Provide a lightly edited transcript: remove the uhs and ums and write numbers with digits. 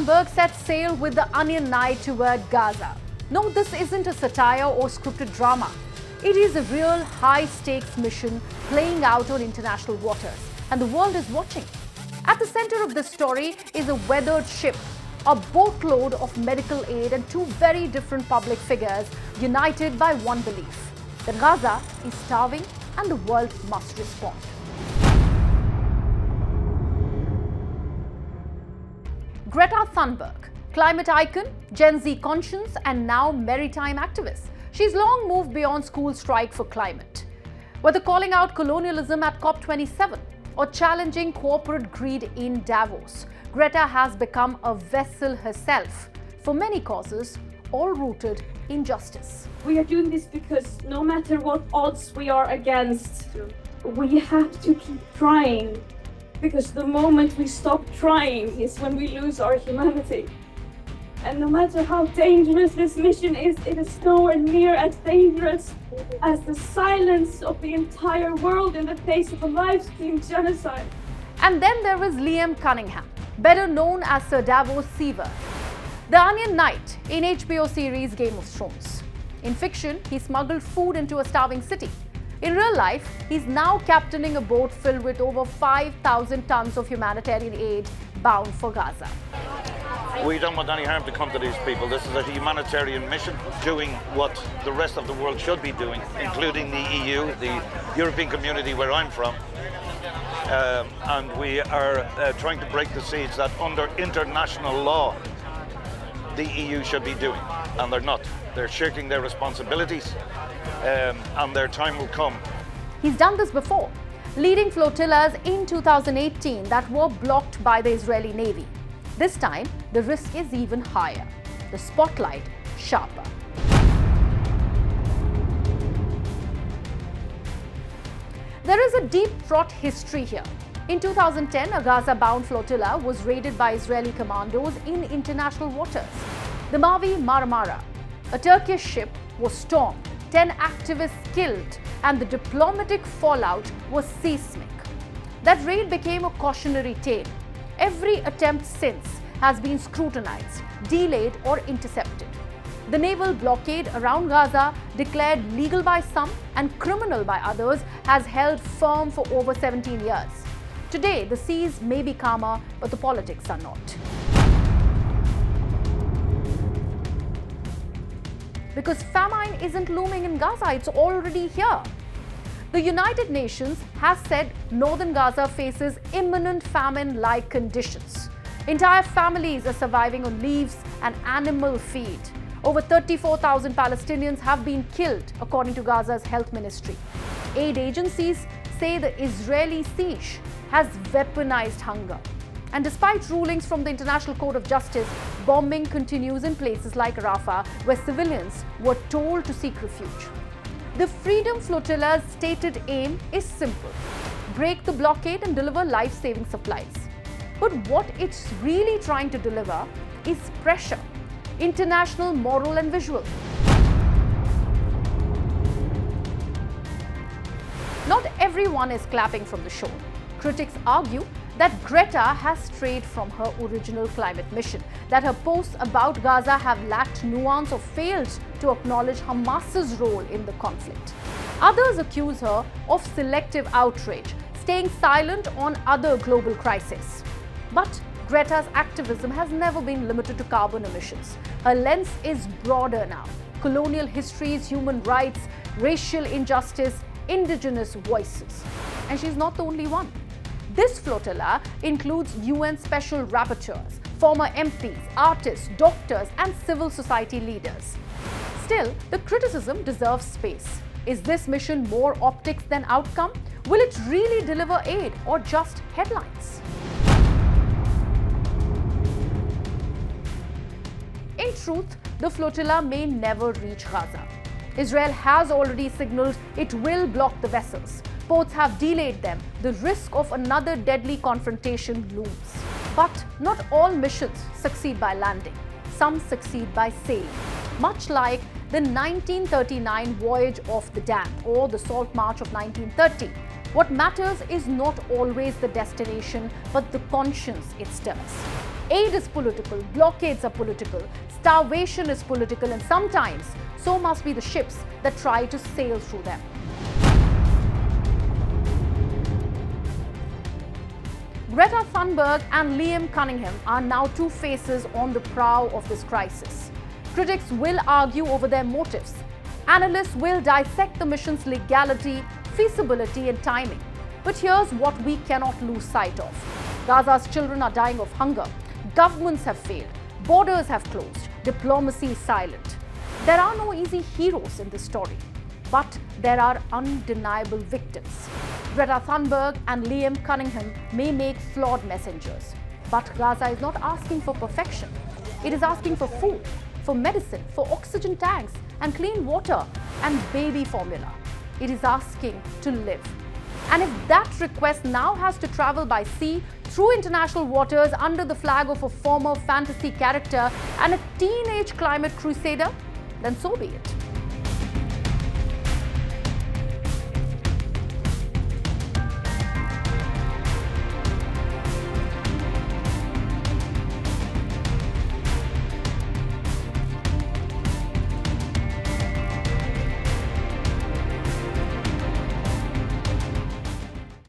Thunberg sets sail with the Onion Knight toward Gaza. No, this isn't a satire or scripted drama. It is a real high-stakes mission playing out on international waters, and the world is watching. At the center of this story is a weathered ship, a boatload of medical aid, and two very different public figures united by one belief: that Gaza is starving and the world must respond. Greta Thunberg, climate icon, Gen Z conscience, and now maritime activist. She's long moved beyond school strike for climate. Whether calling out colonialism at COP27 or challenging corporate greed in Davos, Greta has become a vessel herself for many causes, all rooted in justice. We are doing this because no matter what odds we are against, we have to keep trying. Because the moment we stop trying is when we lose our humanity. And no matter how dangerous this mission is, it is nowhere near as dangerous as the silence of the entire world in the face of a live-stream genocide. And then there is Liam Cunningham, better known as Sir Davos Seaver, the Onion Knight in HBO series Game of Thrones. In fiction, he smuggled food into a starving city. In real life, he's now captaining a boat filled with over 5,000 tons of humanitarian aid bound for Gaza. We don't want any harm to come to these people. This is a humanitarian mission, doing what the rest of the world should be doing, including the EU, the European community where I'm from. And we are trying to break the siege that under international law, the EU should be doing, and they're not. They're shirking their responsibilities, and their time will come. He's done this before, leading flotillas in 2018 that were blocked by the Israeli Navy. This time, the risk is even higher, the spotlight sharper. There is a deep-fraught history here. In 2010, a Gaza-bound flotilla was raided by Israeli commandos in international waters. The Mavi Marmara, a Turkish ship, was stormed, 10 activists killed, and the diplomatic fallout was seismic. That raid became a cautionary tale. Every attempt since has been scrutinized, delayed, or intercepted. The naval blockade around Gaza, declared legal by some and criminal by others, has held firm for over 17 years. Today, the seas may be calmer, but the politics are not. Because famine isn't looming in Gaza, it's already here. The United Nations has said northern Gaza faces imminent famine-like conditions. Entire families are surviving on leaves and animal feed. Over 34,000 Palestinians have been killed, according to Gaza's health ministry. Aid agencies say the Israeli siege has weaponized hunger. And despite rulings from the International Court of Justice, bombing continues in places like Rafah, where civilians were told to seek refuge. The Freedom Flotilla's stated aim is simple: break the blockade and deliver life-saving supplies. But what it's really trying to deliver is pressure, international, moral, and visual. Not everyone is clapping from the shore. Critics argue that Greta has strayed from her original climate mission, that her posts about Gaza have lacked nuance or failed to acknowledge Hamas's role in the conflict. Others accuse her of selective outrage, staying silent on other global crises. But Greta's activism has never been limited to carbon emissions. Her lens is broader now: colonial histories, human rights, racial injustice, indigenous voices. And she's not the only one. This flotilla includes UN special rapporteurs, former MPs, artists, doctors, and civil society leaders. Still, the criticism deserves space. Is this mission more optics than outcome? Will it really deliver aid or just headlines? In truth, the flotilla may never reach Gaza. Israel has already signaled it will block the vessels. Ports have delayed them. The risk of another deadly confrontation looms. But not all missions succeed by landing. Some succeed by sailing, much like the 1939 voyage of the Dam or the Salt March of 1930. What matters is not always the destination, but the conscience it stirs. Aid is political, blockades are political, starvation is political, and sometimes so must be the ships that try to sail through them. Greta Thunberg and Liam Cunningham are now two faces on the prow of this crisis. Critics will argue over their motives. Analysts will dissect the mission's legality, feasibility, and timing. But here's what we cannot lose sight of. Gaza's children are dying of hunger. Governments have failed. Borders have closed. Diplomacy is silent. There are no easy heroes in this story, but there are undeniable victims. Greta Thunberg and Liam Cunningham may make flawed messengers, but Gaza is not asking for perfection. It is asking for food, for medicine, for oxygen tanks and clean water and baby formula. It is asking to live. And if that request now has to travel by sea through international waters under the flag of a former fantasy character and a teenage climate crusader, then so be it.